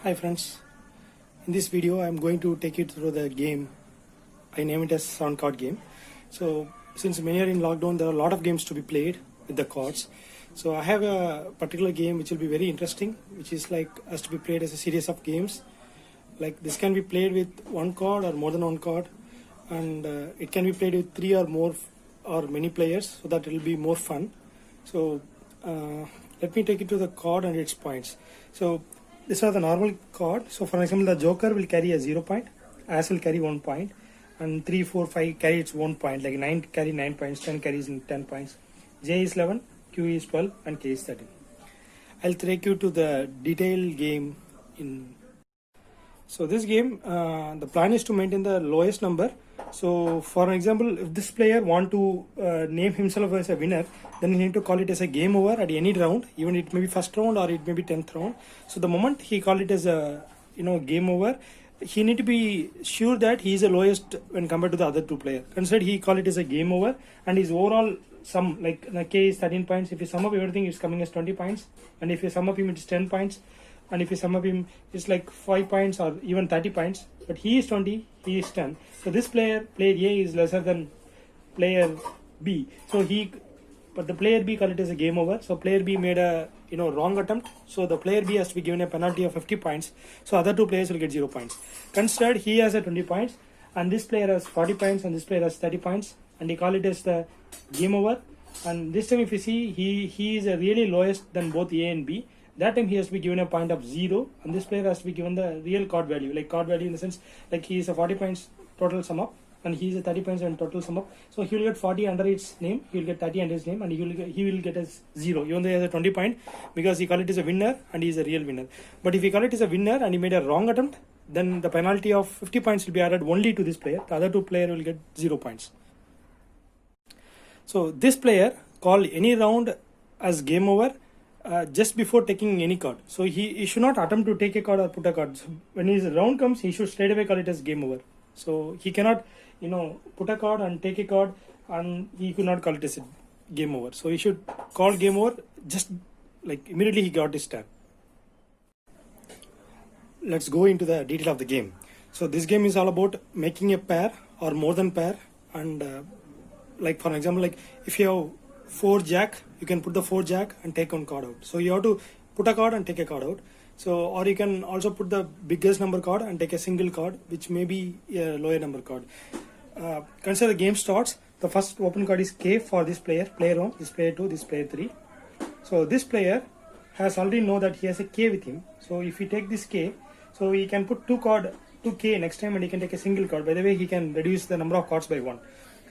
Hi friends, in this video I am going to take you through the game. I name it as sound card game. So since many are in lockdown, there are a lot of games to be played with the cards. So I have a particular game which will be very interesting, which is like has to be played as a series of games. Like this can be played with one card or more than one card, and it can be played with three or more or many players, so that it will be more fun. So let me take you to the card and its points. So these are the normal card. So for example, the Joker will carry a 0 point, As will carry 1 point, and 3, 4, 5 carry its 1 point. Like 9 carry 9 points, 10 carries 10 points. J is 11, Q is 12, and K is 13. I'll take you to the detailed game in. So this game, the plan is to maintain the lowest number. So for example, if this player want to name himself as a winner, then he need to call it as a game over at any round, even it may be first round or it may be 10th round. So the moment he call it as a game over, he need to be sure that he is the lowest when compared to the other two players. Consider he call it as a game over, and his overall sum, like the K is 13 points. If you sum up everything, it's coming as 20 points, and if you sum up him, it's 10 points. And if you sum up him, it's like 5 points or even 30 points. But he is 20, he is 10. So this player A, is lesser than player B. So but the player B called it as a game over. So player B made a wrong attempt. So the player B has to be given a penalty of 50 points. So other two players will get 0 points. Considered he has a 20 points, and this player has 40 points, and this player has 30 points, and he call it as the game over. And this time, if you see, he is a really lowest than both A and B. That time he has to be given a point of 0, and this player has to be given the real card value, like card value in the sense like he is a 40 points total sum up, and he is a 30 points and total sum up. So he will get 40 under its name, he will get 30 under his name, and he will get as 0, even though he has a 20 point, because he call it as a winner and he is a real winner. But if he call it as a winner and he made a wrong attempt, then the penalty of 50 points will be added only to this player. The other two player will get 0 points. So this player call any round as game over just before taking any card. So he should not attempt to take a card or put a card. So when his round comes, he should straight away call it as game over. So he cannot put a card and take a card, and he could not call it as a game over. So he should call game over just like immediately he got his turn. Let's go into the detail of the game. So this game is all about making a pair or more than pair, and like for example, like if you have 4 jack, you can put the 4 jack and take one card out. So you have to put a card and take a card out. So or you can also put the biggest number card and take a single card, which may be a lower number card. Consider the game starts. The first open card is K for this player 1, this player 2, this player 3. So this player has already know that he has a K with him. So if he take this K, so he can put 2K next time, and he can take a single card. By the way, he can reduce the number of cards by 1.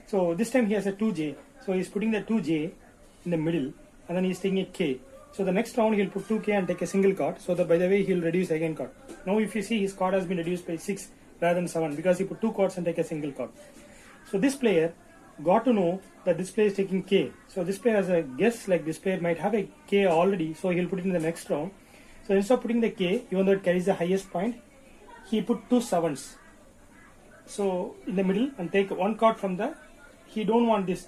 So this time he has a 2J. So he's putting the 2J in the middle, and then he's taking a K. So the next round he'll put 2K and take a single card. So that by the way he'll reduce again card. Now if you see, his card has been reduced by 6 rather than 7 because he put 2 cards and take a single card. So this player got to know that this player is taking K. So this player has a guess like this player might have a K already. So he'll put it in the next round. So instead of putting the K, even though it carries the highest point, he put 2 7s. So in the middle, and take one card from the. He don't want this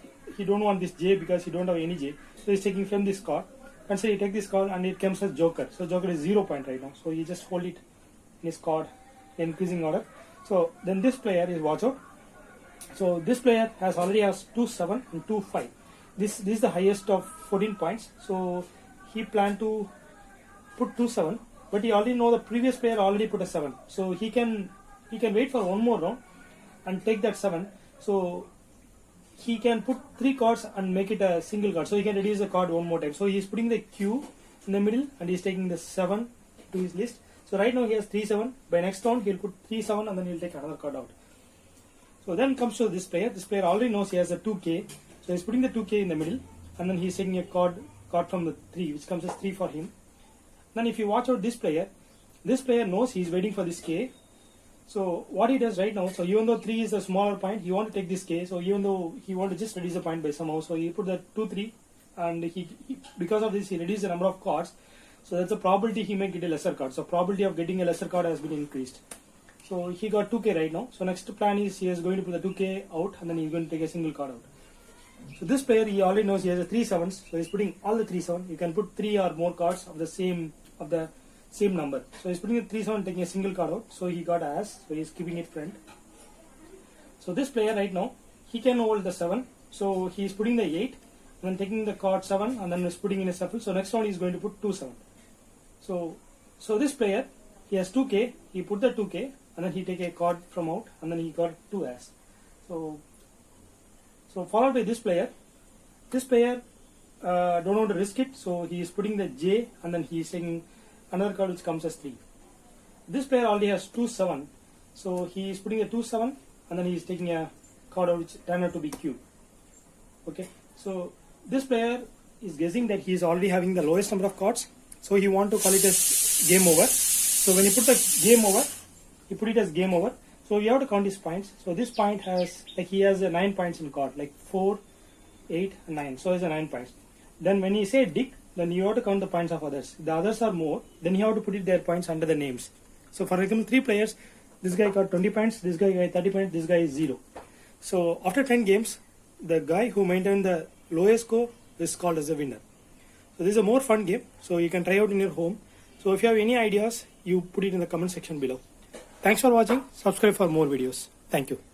J because he don't have any J. So he's taking from this card. And so he take this card and it comes as Joker. So Joker is 0 point right now. So you just hold it in his card in increasing order. So then this player is watch out. So this player already has 2 7 and 2 5. This is the highest of 14 points. So he planned to put 2 7, but he already know the previous player already put a 7. So he can wait for one more round and take that 7. So he can put 3 cards and make it a single card. So he can reduce the card one more time. So he is putting the Q in the middle, and he is taking the 7 to his list. So right now he has 3 7. By next round he'll put 3 7, and then he'll take another card out. So then comes to this player. This player already knows he has a 2K. So he's putting the 2K in the middle, and then he's taking a card from the 3, which comes as 3 for him. Then if you watch out this player knows he's waiting for this K. So what he does right now, so even though 3 is a smaller point, he want to take this K. So even though he want to just reduce the point by somehow, so he put the 2 3, and he because of this he reduced the number of cards. So that's the probability he may get a lesser card. So probability of getting a lesser card has been increased. So he got 2K right now. So next plan is he is going to put the 2K out, and then he's going to take a single card out. So this player, he already knows he has a 3 7s. So he's putting all the 3 7. You can put 3 or more cards of the same number. So he's putting a 3-7, taking a single card out. So he got as, so he's keeping it front. So this player right now, he can hold the 7. So he's putting the 8, and then taking the card 7, and then is putting in a shuffle. So next round he's going to put 2-7. So this player, he has 2k, he put the 2k, and then he take a card from out, and then he got 2 as. So followed by this player don't want to risk it, so he is putting the J, and then he is taking another card which comes as 3. This player already has 2-7, so he is putting a 2-7, and then he is taking a card out which turned out to be Q. Okay, so this player is guessing that he is already having the lowest number of cards, so he want to call it as game over. So when he put the game over, he put it as game over. So you have to count his points. So this point has, like, he has 9 points in card, like 4, 8, and 9. So it's a 9 points. Then when he say dick, then you have to count the points of others. If the others are more, then you have to put it their points under the names. So for example, 3 players, this guy got 20 points, this guy got 30 points, this guy is 0. So after 10 games, the guy who maintained the lowest score is called as a winner. So this is a more fun game, so you can try out in your home. So if you have any ideas, you put it in the comment section below. Thanks for watching. Subscribe for more videos. Thank you.